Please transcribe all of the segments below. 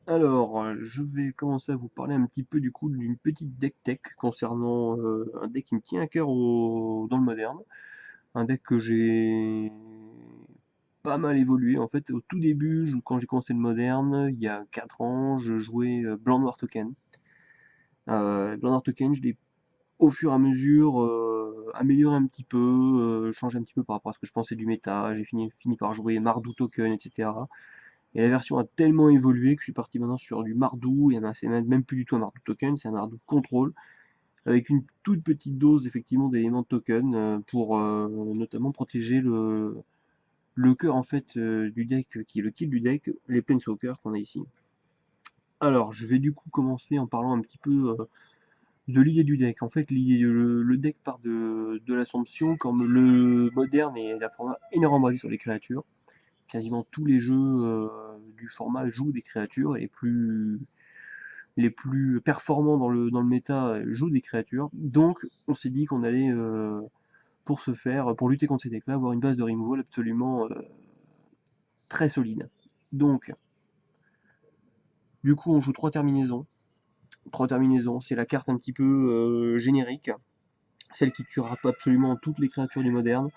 Alors, je vais commencer à vous parler un petit peu du coup d'une petite deck tech concernant un deck qui me tient à cœur dans le moderne. Un deck que j'ai pas mal évolué. En fait, au tout début, quand j'ai commencé le moderne, il y a 4 ans, je jouais Blanc-Noir Token. Blanc-Noir Token, je l'ai au fur et à mesure amélioré un petit peu, changé un petit peu par rapport à ce que je pensais du méta. J'ai fini par jouer Mardou Token, etc. Et la version a tellement évolué que je suis parti maintenant sur du Mardou, et c'est même plus du tout un Mardou token, c'est un Mardou contrôle, avec une toute petite dose effectivement d'éléments de token pour notamment protéger le cœur en fait du deck, qui est le kill du deck, les Planeswalkers qu'on a ici. Alors je vais du coup commencer en parlant un petit peu de l'idée du deck. En fait le deck part de l'assomption comme le moderne et la format énormément basé sur les créatures. Quasiment tous les jeux du format jouent des créatures et les plus performants dans le méta jouent des créatures. Donc on s'est dit qu'on allait, pour ce faire, pour lutter contre ces decks-là, avoir une base de removal absolument très solide. Donc, du coup, on joue 3 terminaisons. 3 terminaisons, c'est la carte un petit peu générique, celle qui tuera absolument toutes les créatures du moderne.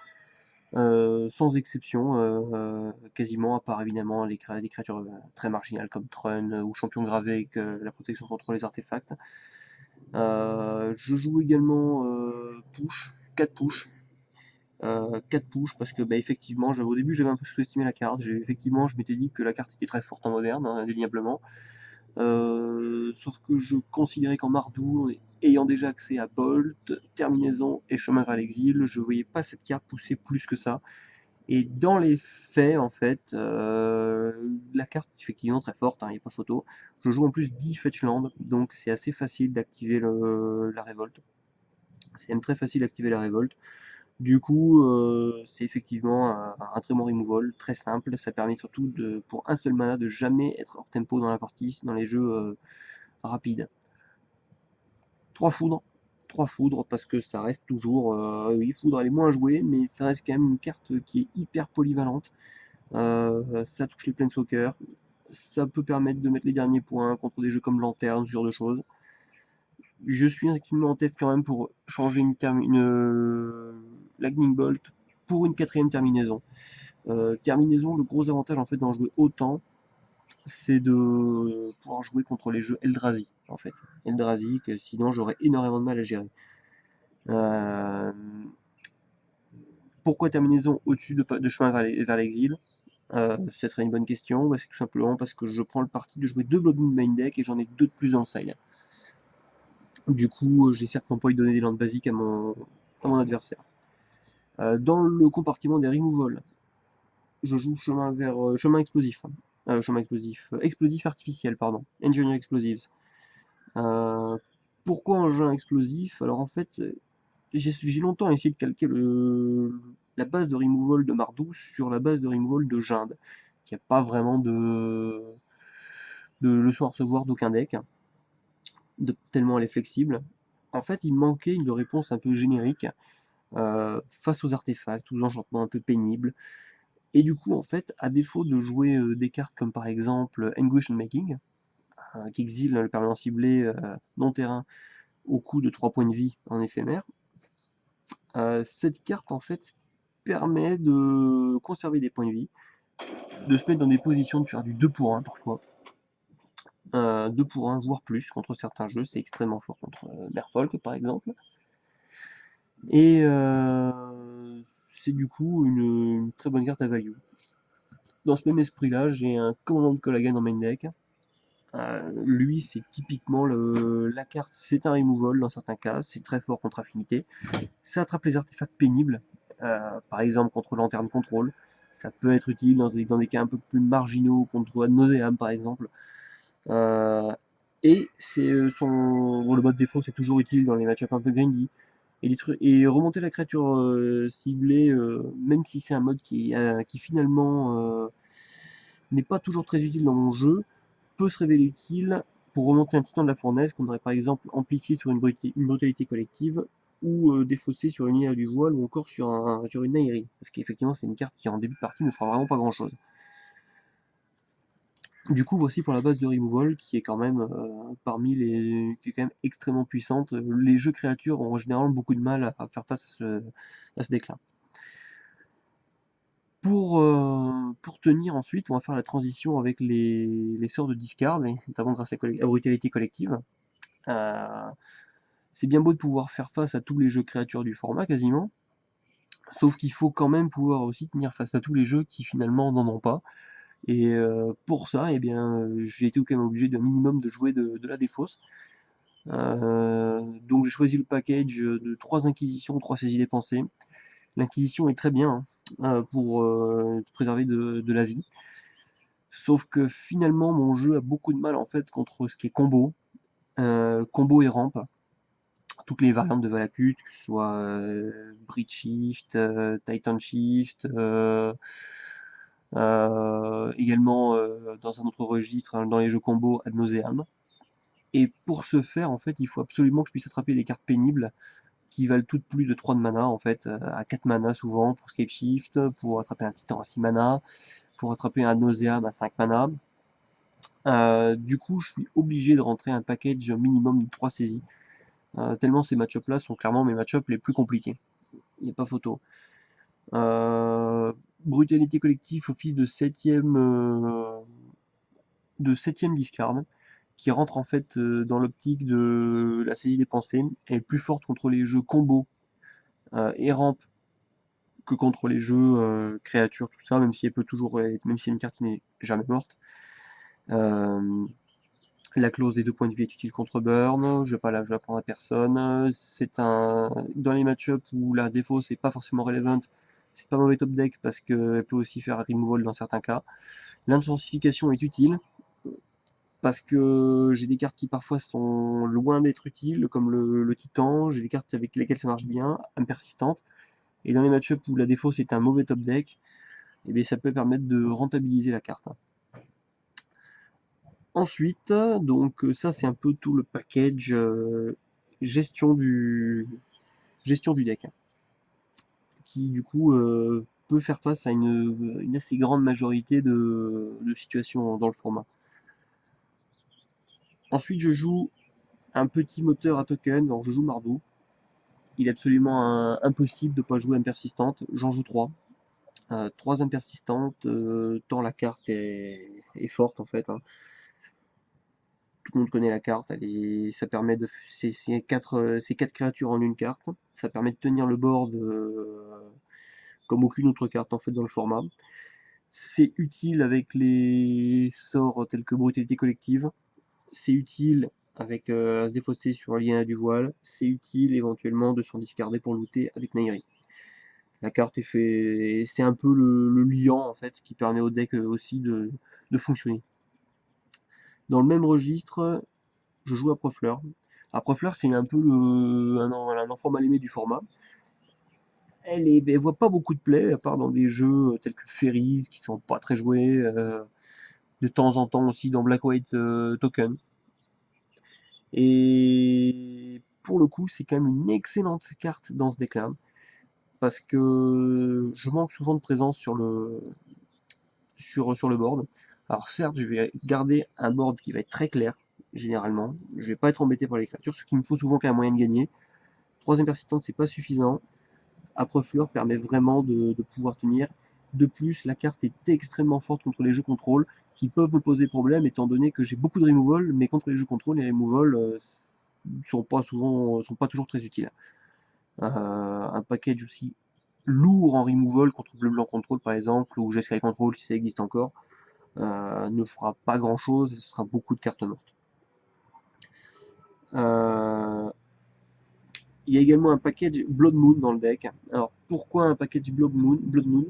Sans exception, quasiment, à part évidemment les créatures très marginales comme Trun ou Champion Gravé avec la protection contre les artefacts. Je joue également push, 4 push. 4 push parce que bah, effectivement, au début j'avais un peu sous-estimé la carte. Effectivement, je m'étais dit que la carte était très forte en moderne, hein, indéniablement. Sauf que je considérais qu'en Mardou, ayant déjà accès à Bolt, Terminaison et Chemin vers l'exil, je voyais pas cette carte pousser plus que ça. Et dans les faits, en fait, la carte est effectivement très forte, il n'y a pas photo. Je joue en plus 10 Fetchland, donc c'est assez facile d'activer la révolte. C'est même très facile d'activer la révolte. Du coup, c'est effectivement un très bon removal, très simple. Ça permet surtout pour un seul mana de jamais être hors tempo dans la partie, dans les jeux rapides. 3 foudres. 3 foudres parce que ça reste toujours. Oui, foudre elle est moins jouée, mais ça reste quand même une carte qui est hyper polyvalente. Ça touche les Planeswalkers. Ça peut permettre de mettre les derniers points contre des jeux comme Lanterne, ce genre de choses. Je suis actuellement en test quand même pour changer Lightning Bolt pour une quatrième terminaison. Terminaison, le gros avantage en fait d'en jouer autant, c'est de pouvoir jouer contre les jeux Eldrazi en fait. Eldrazi que sinon j'aurais énormément de mal à gérer. Euh, Pourquoi terminaison au-dessus de chemin vers l'exil? Ce serait une bonne question. Bah, c'est tout simplement parce que je prends le parti de jouer 2 Blood Moon main deck et j'en ai 2 de plus dans le side. Du coup, j'ai certainement pas envie de donner des landes basiques à mon adversaire. Dans le compartiment des removals, je joue chemin explosif. Explosif artificiel, pardon. Engineer Explosives. Euh, Pourquoi un explosif? Alors en fait, j'ai longtemps essayé de calquer la base de removal de Mardou sur la base de removal de Jinde, qui n'a pas vraiment de leçon à recevoir d'aucun deck, tellement elle est flexible. En fait, il manquait une réponse un peu générique face aux artefacts, aux enchantements un peu pénibles. Et du coup, en fait, à défaut de jouer des cartes comme par exemple Anguish Making, qui exile le permanent ciblé non-terrain au coût de 3 points de vie en éphémère, cette carte en fait permet de conserver des points de vie, de se mettre dans des positions de faire du 2 pour 1 parfois. 2 pour 1, voire plus contre certains jeux, c'est extrêmement fort contre Merfolk par exemple. Et c'est du coup une très bonne carte à value. Dans ce même esprit-là, j'ai un commandant de Collagen en main deck. Lui, c'est typiquement la carte, c'est un removal dans certains cas, c'est très fort contre affinité. Ça attrape les artefacts pénibles, par exemple contre Lanterne Control. Ça peut être utile dans des cas un peu plus marginaux, contre Ad Nauseam par exemple. Euh, et bon, le mode défaut, c'est toujours utile dans les matchups un peu grindy. Et remonter la créature ciblée, même si c'est un mode qui finalement n'est pas toujours très utile dans mon jeu, peut se révéler utile pour remonter un titan de la fournaise qu'on aurait par exemple amplifié sur une brutalité collective ou défaussé sur une île du voile ou encore sur une Nairi. Parce qu'effectivement c'est une carte qui en début de partie ne fera vraiment pas grand chose. Du coup, voici pour la base de Removal, qui est quand même qui est quand même extrêmement puissante. Les jeux créatures ont en général beaucoup de mal à faire face à ce déclin. Pour tenir ensuite, on va faire la transition avec les sorts de discard, et notamment grâce à brutalité collective. Euh, c'est bien beau de pouvoir faire face à tous les jeux créatures du format quasiment, sauf qu'il faut quand même pouvoir aussi tenir face à tous les jeux qui finalement n'en ont pas. Et pour ça, eh bien, j'ai été quand même obligé d'un minimum de jouer de la défausse. Donc j'ai choisi le package de 3 inquisitions, 3 saisies dépensées. L'inquisition est très bien pour te préserver de la vie. Sauf que finalement, mon jeu a beaucoup de mal en fait contre ce qui est combo, combo et rampe. Toutes les variantes de Valakut, que ce soit Bridge Shift, Titan Shift, également dans un autre registre, hein, dans les jeux combo ad nauseam. Et pour ce faire, en fait, il faut absolument que je puisse attraper des cartes pénibles qui valent toutes plus de 3 de mana, en fait, à 4 mana souvent, pour Scape Shift, pour attraper un Titan à 6 mana, pour attraper un Nauseam à 5 mana. Du coup, je suis obligé de rentrer un package minimum de 3 saisies, tellement ces match-up-là sont clairement mes match-up les plus compliqués. Il n'y a pas photo. Euh, Brutalité collective, office de septième discard, qui rentre en fait dans l'optique de la saisie des pensées, elle est plus forte contre les jeux combo et rampe que contre les jeux créatures, tout ça, même si elle peut toujours même si une carte n'est jamais morte. Euh, la clause des 2 points de vie est utile contre burn, je vais pas je vais prendre à personne. C'est un dans les match-up où la défaut c'est pas forcément relevant, c'est pas mauvais top deck parce qu'elle peut aussi faire removal dans certains cas. L'intensification est utile parce que j'ai des cartes qui parfois sont loin d'être utiles, comme le Titan, j'ai des cartes avec lesquelles ça marche bien, persistante. Et dans les match-up où la défaut c'est un mauvais top deck, et bien ça peut permettre de rentabiliser la carte. Ensuite, donc ça c'est un peu tout le package gestion du gestion du deck, qui du coup peut faire face à une assez grande majorité de situations dans le format. Ensuite, je joue un petit moteur à token, donc je joue Mardu. Il est absolument impossible de ne pas jouer impersistante, j'en joue 3. 3 impersistantes, tant la carte est forte en fait, hein. Tout le monde connaît la carte, ça permet de. C'est 4 créatures en une carte. Ça permet de tenir le board comme aucune autre carte en fait dans le format. C'est utile avec les sorts tels que brutalité collective. C'est utile avec se défausser sur lien du voile. C'est utile éventuellement de s'en discarder pour looter avec Nairi. La carte est fait. C'est un peu le liant en fait qui permet au deck aussi de fonctionner. Dans le même registre, je joue à Profleur. À Profleur, c'est un peu un enfant mal aimé du format. Elle voit pas beaucoup de play, à part dans des jeux tels que Fairies, qui sont pas très joués, de temps en temps aussi dans Black White Token. Et pour le coup, c'est quand même une excellente carte dans ce deck-là, parce que je manque souvent de présence sur le board. Alors certes, je vais garder un board qui va être très clair, généralement. Je vais pas être embêté par les créatures, ce qu'il me faut souvent quand même moyen de gagner. Troisième persistante, c'est pas suffisant. Âpre Fleur permet vraiment de pouvoir tenir. De plus, la carte est extrêmement forte contre les jeux contrôle, qui peuvent me poser problème, étant donné que j'ai beaucoup de removal, mais contre les jeux contrôle, les removals sont pas toujours très utiles. Un package aussi lourd en removal contre bleu-blanc contrôle par exemple, ou Jeskai control si ça existe encore, ne fera pas grand chose et ce sera beaucoup de cartes mortes. Euh, il y a également un package Blood Moon dans le deck. Alors pourquoi un package Blood Moon?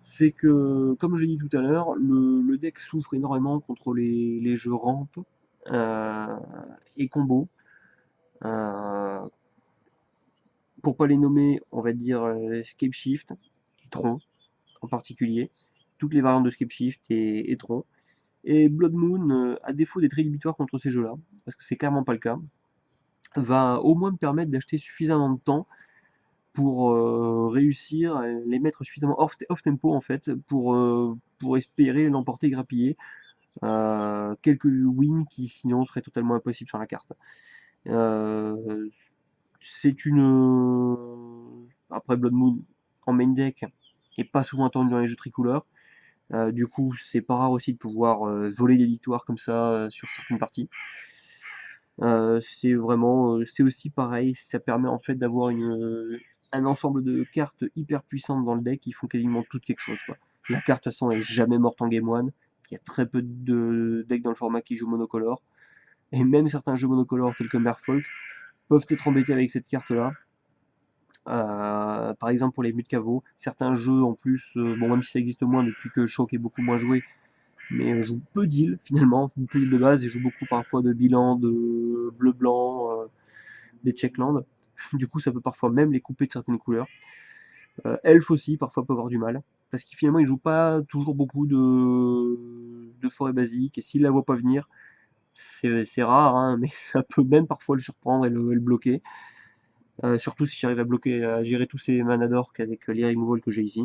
C'est que, comme je l'ai dit tout à l'heure, le deck souffre énormément contre les jeux ramp euh, et combo. Euh, pour pas les nommer, on va dire Scape Shift et Tron en particulier. Toutes les variantes de Scape Shift et Tron. Et Blood Moon, à défaut d'être rédhibitoire contre ces jeux-là, parce que c'est clairement pas le cas, va au moins me permettre d'acheter suffisamment de temps pour réussir à les mettre suffisamment off tempo en fait pour espérer l'emporter grappiller. quelques wins qui sinon seraient totalement impossibles sur la carte. C'est une... Après Blood Moon en main deck est pas souvent attendu dans les jeux tricolores. Du coup, c'est pas rare aussi de pouvoir voler des victoires comme ça sur certaines parties. C'est vraiment, c'est aussi pareil, ça permet en fait d'avoir un ensemble de cartes hyper puissantes dans le deck qui font quasiment toutes quelque chose, quoi. La carte de toute façon est jamais morte en Game 1, il y a très peu de decks dans le format qui jouent monocolore, et même certains jeux monocolores tels que Merfolk peuvent être embêtés avec cette carte-là. Par exemple pour les buts de caveau, certains jeux en plus, bon même si ça existe moins depuis que Shock est beaucoup moins joué, mais joue peu d'îles finalement, peu d'îles de base et joue beaucoup parfois de bilan, de bleu-blanc, des checklands. Du coup ça peut parfois même les couper de certaines couleurs. Elf aussi parfois peut avoir du mal, parce qu'il finalement il joue pas toujours beaucoup de forêt basique, et s'il la voit pas venir, c'est rare, hein, mais ça peut même parfois le surprendre et le bloquer. Surtout si j'arrive à bloquer, à gérer tous ces mana d'orc avec les removals que j'ai ici.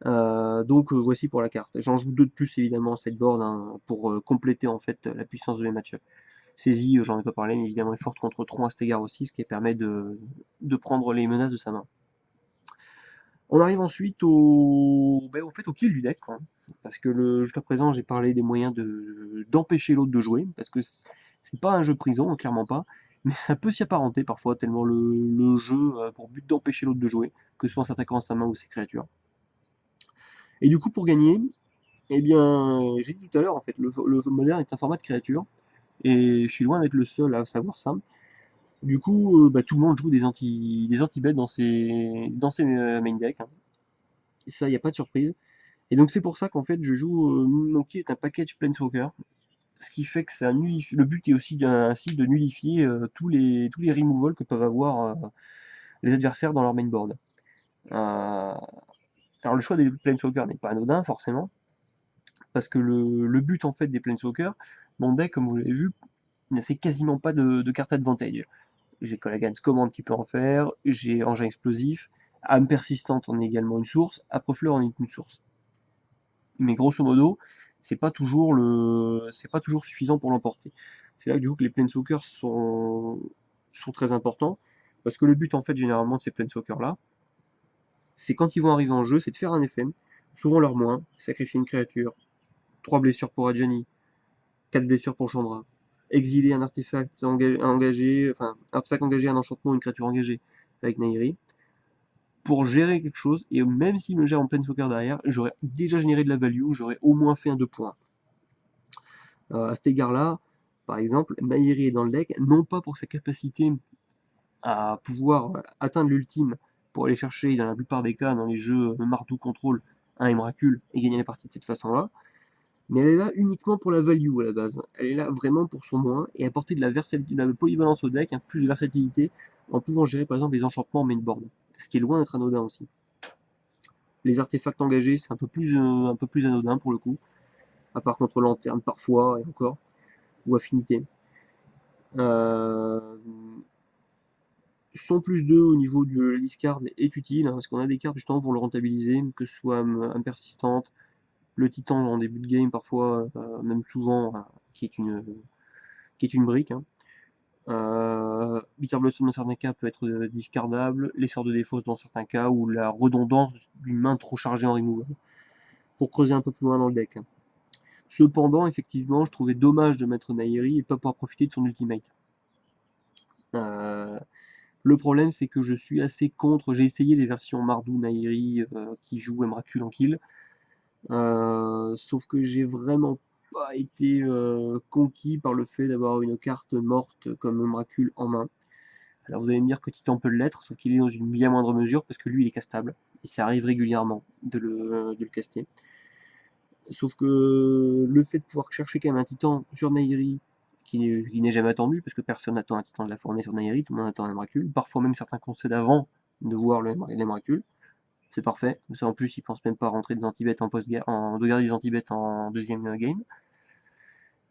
Donc voici pour la carte. J'en joue deux de plus évidemment en sideboard hein, pour compléter en fait la puissance de mes match-up. Saisie, j'en ai pas parlé, mais évidemment est forte contre Tron à cet égard aussi, ce qui permet de prendre les menaces de sa main. On arrive ensuite au fait, au kill du deck, quoi. Parce que jusqu'à présent j'ai parlé des moyens d'empêcher l'autre de jouer, parce que c'est pas un jeu prison, clairement pas, mais ça peut s'y apparenter parfois, tellement le jeu a pour but d'empêcher l'autre de jouer, que ce soit en s'attaquant à sa main ou ses créatures. Et du coup pour gagner, eh bien, j'ai dit tout à l'heure, en fait, le moderne est un format de créature, et je suis loin d'être le seul à savoir ça. Du coup, bah, tout le monde joue des anti-bêtes dans ses main decks, hein. Et ça, il n'y a pas de surprise. Et donc c'est pour ça qu'en fait, je joue Monkey est un package Planeswalker, ce qui fait que ça nullifie, le but est aussi ainsi de nullifier tous les removals que peuvent avoir les adversaires dans leur main board. Alors le choix des Planeswalkers n'est pas anodin forcément, parce que le but en fait des Planeswalkers, mon deck comme vous l'avez vu, ne fait quasiment pas de carte advantage. J'ai Kolaghan's Command qui peut en faire, j'ai Engin Explosif, Âme Persistante en est également une source, Âpre-Fleur en est une source. Mais grosso modo, c'est pas toujours suffisant pour l'emporter. C'est là que, du coup, que les Planeswalkers sont très importants, parce que le but en fait généralement de ces Planeswalkers là, c'est quand ils vont arriver en jeu, c'est de faire un effet, souvent leur moins, sacrifier une créature, 3 blessures pour Adjani, 4 blessures pour Chandra, exiler un artefact engagé, enfin, artefact engagé, un enchantement, une créature engagée avec Nahiri, pour gérer quelque chose, et même s'il me gère en Planeswalker derrière, j'aurais déjà généré de la value, j'aurais au moins fait un 2 points. À cet égard-là, par exemple, Nahiri est dans le deck, non pas pour sa capacité à pouvoir atteindre l'ultime pour aller chercher, dans la plupart des cas, dans les jeux Mardu Control, un Emrakul et gagner la partie de cette façon-là, mais elle est là uniquement pour la value à la base. Elle est là vraiment pour son moins et apporter de la polyvalence au deck, plus de versatilité, en pouvant gérer par exemple les enchantements en mainboard, ce qui est loin d'être anodin aussi. Les artefacts engagés, c'est un peu plus anodin pour le coup, à part contre lanterne parfois, et encore, ou affinité. Euh, Son plus 2 au niveau de la discard est utile, hein, parce qu'on a des cartes justement pour le rentabiliser, que ce soit Impersistante, le Titan en début de game parfois, même souvent, qui est une brique, hein. Bitter Blossom dans certains cas peut être discardable, l'essor de défausse dans certains cas, ou la redondance d'une main trop chargée en removal, pour creuser un peu plus loin dans le deck, hein. Cependant, effectivement, je trouvais dommage de mettre Nahiri et de pas pouvoir profiter de son ultimate. Euh, le problème, c'est que je suis assez contre. J'ai essayé les versions Mardu Nahiri qui jouent Emrakul en kill, sauf que j'ai vraiment pas été conquis par le fait d'avoir une carte morte comme Emrakul en main. Alors vous allez me dire que Titan peut l'être, sauf qu'il est dans une bien moindre mesure parce que lui il est castable et ça arrive régulièrement de le caster. Sauf que le fait de pouvoir chercher quand même un titan sur Nahiri, qui n'est jamais attendu, parce que personne n'attend un titan de la fournée sur Nahiri, tout le monde attend un Emrakul. Parfois même certains concèdent avant de voir l'Emrakul. C'est parfait. Ça en plus, ils pensent même pas rentrer des anti-bêtes de garder des anti-bêtes en deuxième game.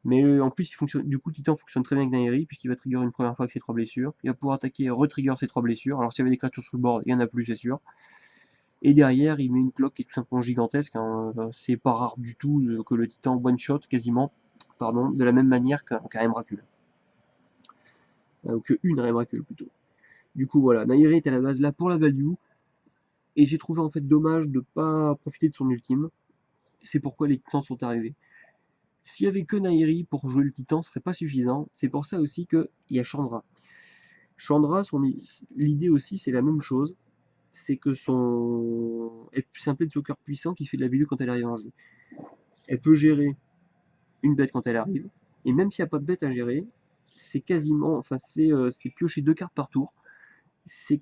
Mais en plus, du coup, le Titan fonctionne très bien avec Nahiri, puisqu'il va trigger une première fois avec ses 3 blessures. Il va pouvoir attaquer et retrigger ses 3 blessures. Alors s'il y avait des créatures sur le board, il y en a plus, c'est sûr. Et derrière, il met une cloque qui est tout simplement gigantesque, hein. C'est pas rare du tout que le titan one-shot quasiment, pardon, de la même manière qu'un Emrakul. Ou qu'une Emrakul plutôt. Du coup voilà, Nahiri est à la base là pour la value, et j'ai trouvé en fait dommage de pas profiter de son ultime. C'est pourquoi les titans sont arrivés. S'il y avait que Nahiri pour jouer le titan, ce serait pas suffisant. C'est pour ça aussi qu'il y a Chandra. Chandra, l'idée aussi c'est la même chose. C'est que c'est un planeswalker puissant qui fait de la value quand elle arrive en jeu. Elle peut gérer une bête quand elle arrive, et même s'il n'y a pas de bête à gérer, c'est quasiment, enfin c'est piocher 2 cartes par tour. Ça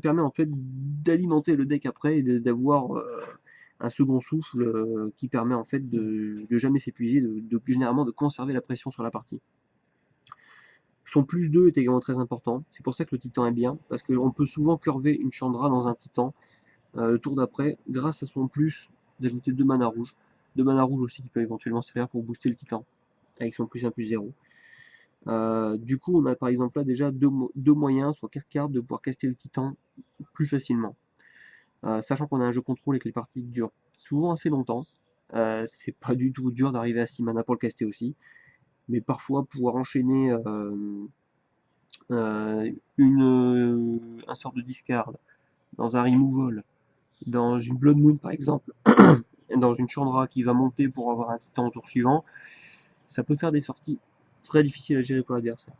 permet en fait d'alimenter le deck après et d'avoir un second souffle qui permet en fait de jamais s'épuiser, généralement de conserver la pression sur la partie. Son plus 2 est également très important, c'est pour ça que le titan est bien, parce qu'on peut souvent curver une Chandra dans un titan le tour d'après, grâce à son plus d'ajouter 2 mana rouges. 2 mana rouges aussi qui peut éventuellement servir pour booster le titan, avec son plus 1 plus 0. Du coup, on a par exemple là déjà deux moyens, soit 4 cartes, de pouvoir caster le titan plus facilement. Sachant qu'on a un jeu contrôle et que les parties durent souvent assez longtemps, c'est pas du tout dur d'arriver à 6 mana pour le caster aussi, mais parfois pouvoir enchaîner un sort de discard dans un removal, dans une Blood Moon par exemple, dans une Chandra qui va monter pour avoir un titan au tour suivant, ça peut faire des sorties très difficiles à gérer pour l'adversaire.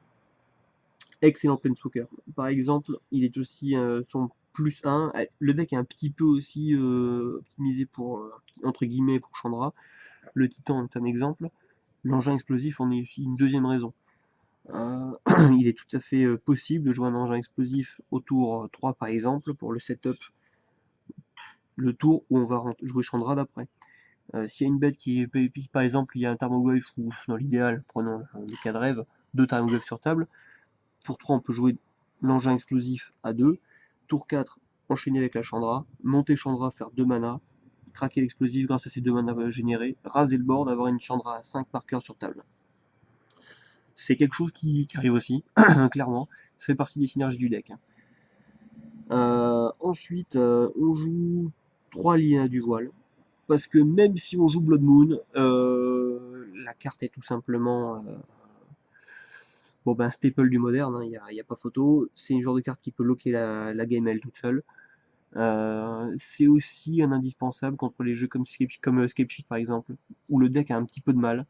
Excellent Planeswalker. Par exemple, il est aussi son plus 1. Le deck est un petit peu aussi optimisé pour, entre guillemets, pour Chandra. Le Titan est un exemple. L'engin explosif en est aussi une deuxième raison. Il est tout à fait possible de jouer un engin explosif au tour 3 par exemple, pour le setup, le tour où on va jouer Chandra d'après. S'il y a une bête qui est, par exemple, il y a un Tarmogoyf, ou dans l'idéal, prenons le cas de rêve, 2 Tarmogoyf sur table, tour 3 on peut jouer l'engin explosif à 2, tour 4 enchaîner avec la Chandra, monter Chandra, faire 2 mana, craquer l'explosif grâce à ces 2 mana générés, raser le board, avoir une Chandra à 5 marqueurs sur table. C'est quelque chose qui arrive aussi, clairement, ça fait partie des synergies du deck. Ensuite, on joue 3 Liens du voile, parce que même si on joue Blood Moon, la carte est tout simplement staple du moderne, il n'y a pas photo. C'est une genre de carte qui peut loquer la game elle toute seule. C'est aussi un indispensable contre les jeux comme Escape Sheet par exemple, où le deck a un petit peu de mal.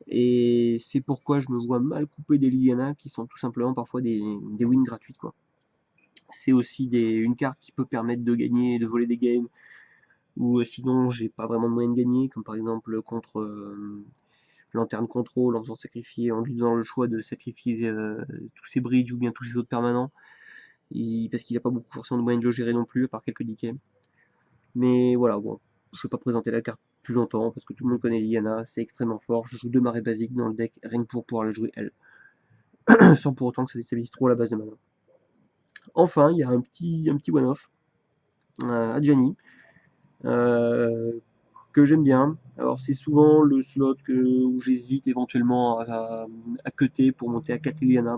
Et c'est pourquoi je me vois mal couper des Liliana qui sont tout simplement parfois des wins gratuites, quoi. C'est aussi une carte qui peut permettre de gagner, de voler des games, ou sinon j'ai pas vraiment de moyen de gagner, comme par exemple contre Lanterne Control, en faisant sacrifier, en lui donnant le choix de sacrifier tous ses bridges ou bien tous ses autres permanents, parce qu'il n'a pas beaucoup forcément de moyens de le gérer non plus, à part quelques DK. Mais voilà, bon, je ne vais pas présenter la carte plus longtemps, parce que tout le monde connaît Liliana, c'est extrêmement fort, je joue 2 marées basiques dans le deck, rien que pour pouvoir la jouer elle, sans pour autant que ça déstabilise trop la base de mana. Enfin, il y a un petit one-off, Adjani, que j'aime bien. Alors c'est souvent le slot où j'hésite éventuellement à cutter pour monter à 4 Liliana,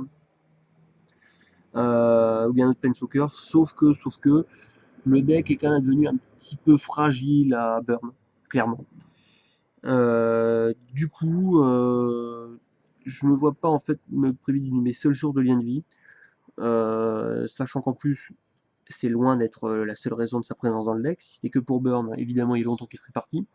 ou bien notre Planeswalker, sauf que le deck est quand même devenu un petit peu fragile à burn, clairement. Du coup, je me vois pas en fait me priver d'une de mes seules sources de lien de vie, sachant qu'en plus c'est loin d'être la seule raison de sa présence dans le deck. Si c'était que pour burn, évidemment il est longtemps qu'il serait parti,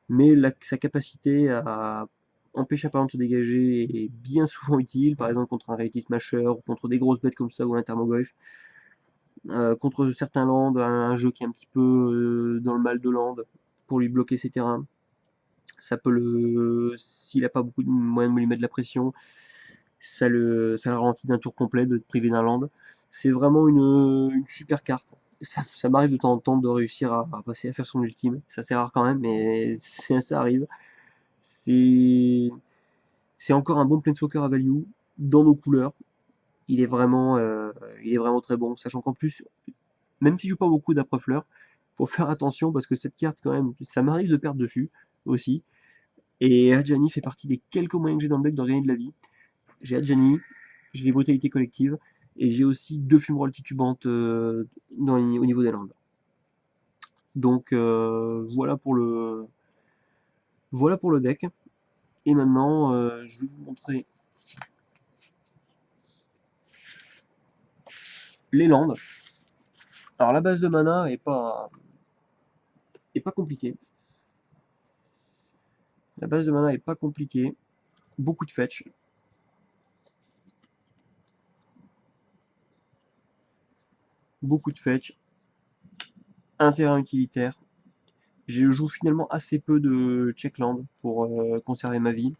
mais sa capacité à empêcher un parent de se dégager est bien souvent utile, par exemple contre un Reality Smasher, ou contre des grosses bêtes comme ça, ou un Tarmogoyf. Contre certains lands, un jeu qui est un petit peu dans le mal de land, pour lui bloquer ses terrains. Ça peut s'il n'a pas beaucoup de moyens de lui mettre de la pression, ça le ralentit d'un tour complet de te priver d'un land. C'est vraiment une super carte. Ça m'arrive de temps en temps de réussir à passer à faire son ultime. Ça c'est rare quand même, mais ça arrive. C'est encore un bon Planeswalker à value dans nos couleurs. Il est vraiment très bon, sachant qu'en plus, même si je joue pas beaucoup d'après-fleurs, faut faire attention parce que cette carte, quand même, ça m'arrive de perdre dessus aussi. Et Adjani fait partie des quelques moyens que j'ai dans le deck de gagner de la vie. J'ai Adjani, j'ai les brutalités collectives, et j'ai aussi 2 fumerolles titubantes au niveau des landes. Donc voilà pour le deck. Et maintenant, je vais vous montrer les landes. Alors la base de mana est pas compliquée. La base de mana est pas compliquée. Beaucoup de fetch. Beaucoup de fetch. Un terrain utilitaire. Je joue finalement assez peu de checkland pour conserver ma vie.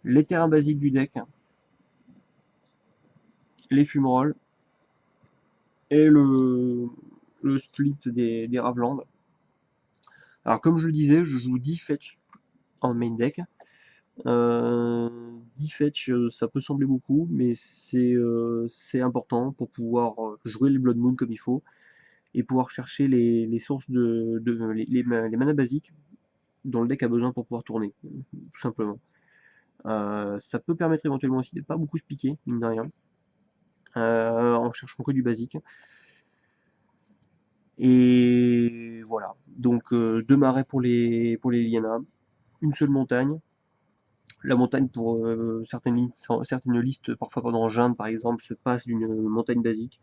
Les terrains basiques du deck. Les fumerolles. Et le split des Raveland. Alors comme je le disais, je joue 10 fetch en main deck. 10 fetch, ça peut sembler beaucoup, mais c'est important pour pouvoir jouer les Blood Moon comme il faut et pouvoir chercher les sources les manas basiques dont le deck a besoin pour pouvoir tourner, tout simplement. Ça peut permettre éventuellement aussi de pas beaucoup se piquer, mine de rien, en cherchant que du basique. Et voilà, donc 2 marais pour les Liliana, une seule montagne. La montagne pour certaines listes, parfois pendant Jungle par exemple, se passe d'une montagne basique.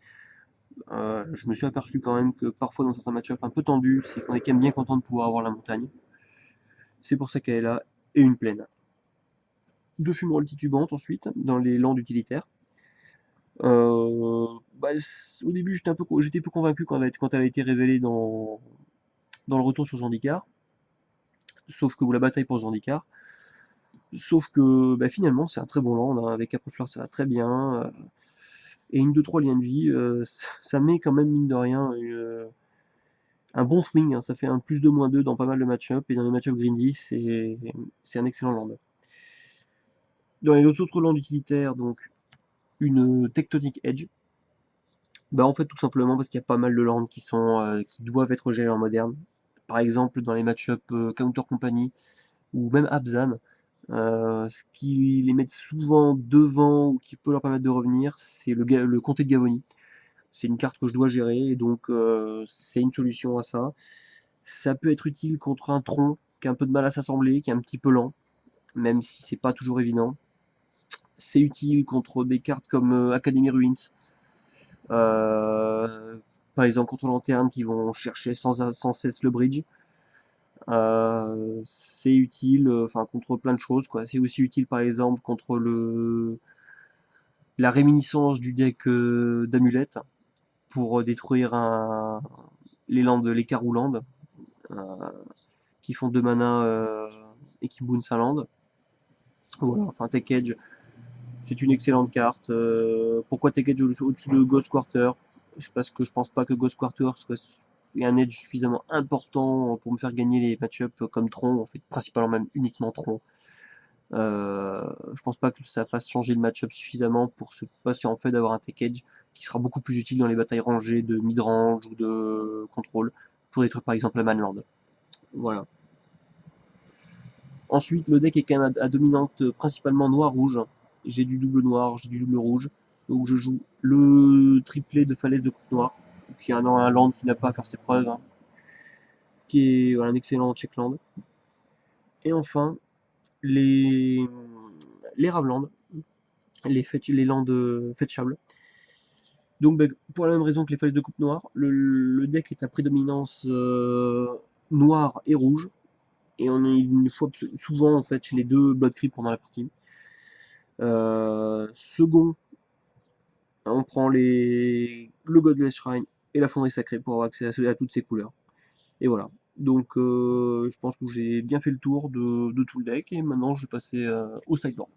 Je me suis aperçu quand même que parfois dans certains match-ups un peu tendus, c'est qu'on est quand même bien content de pouvoir avoir la montagne. C'est pour ça qu'elle est là, et une plaine. Deux fumerolles titubantes ensuite, dans les landes utilitaires. Au début j'étais peu convaincu quand elle a été révélée dans le retour sur Zendikar, sauf que vous la bataille pour Zendikar. Sauf que finalement c'est un très bon land, hein, avec Caprefleur ça va très bien. Et une 2-3 liens de vie, ça met quand même mine de rien un bon swing, hein, ça fait un plus 2 moins 2 dans pas mal de match-up, et dans les match-up greedy, c'est un excellent land. Dans les autres lands utilitaires, donc une Tectonic Edge, en fait tout simplement parce qu'il y a pas mal de lands qui doivent être gérés en moderne. Par exemple dans les match-up Counter Company ou même Abzan, ce qui les met souvent devant ou qui peut leur permettre de revenir, c'est le comté de Gavoni. C'est une carte que je dois gérer et donc c'est une solution à ça. Ça peut être utile contre un tronc qui a un peu de mal à s'assembler, qui est un petit peu lent, même si c'est pas toujours évident. C'est utile contre des cartes comme Academy Ruins, euh, par exemple contre Lanterne qui vont chercher sans cesse le bridge. C'est utile contre plein de choses, quoi. C'est aussi utile par exemple contre la réminiscence du deck d'amulette pour détruire les Caroulandes euh, qui font 2 mana et qui bounce un land. Voilà, enfin Tech Edge, c'est une excellente carte. Pourquoi Tech Edge au-dessus de Ghost Quarter? C'est parce que je pense pas que Ghost Quarter soit un edge suffisamment important pour me faire gagner les match-ups comme Tron, en fait principalement même uniquement Tron. Je pense pas que ça fasse changer le match-up suffisamment pour se passer en fait d'avoir un Tech Edge qui sera beaucoup plus utile dans les batailles rangées de mid-range ou de contrôle pour détruire par exemple la Manland. Voilà. Ensuite, le deck est quand même à dominante principalement noir-rouge. J'ai du double noir, j'ai du double rouge. Donc je joue le triplet de Falaise de Coupe Noire, qui est un land qui n'a pas à faire ses preuves, hein, qui est un excellent checkland. Et enfin, les, les Ravland, les lands fetchables. Donc pour la même raison que les Falaises de Coupe Noire, le deck est à prédominance noire et rouge. Et on est une fois souvent en fait chez les deux Blood Creep pendant la partie. Second, on prend le Godless Shrine et la Fonderie Sacrée pour avoir accès à toutes ces couleurs. Et voilà. Donc je pense que j'ai bien fait le tour de tout le deck et maintenant je vais passer au sideboard.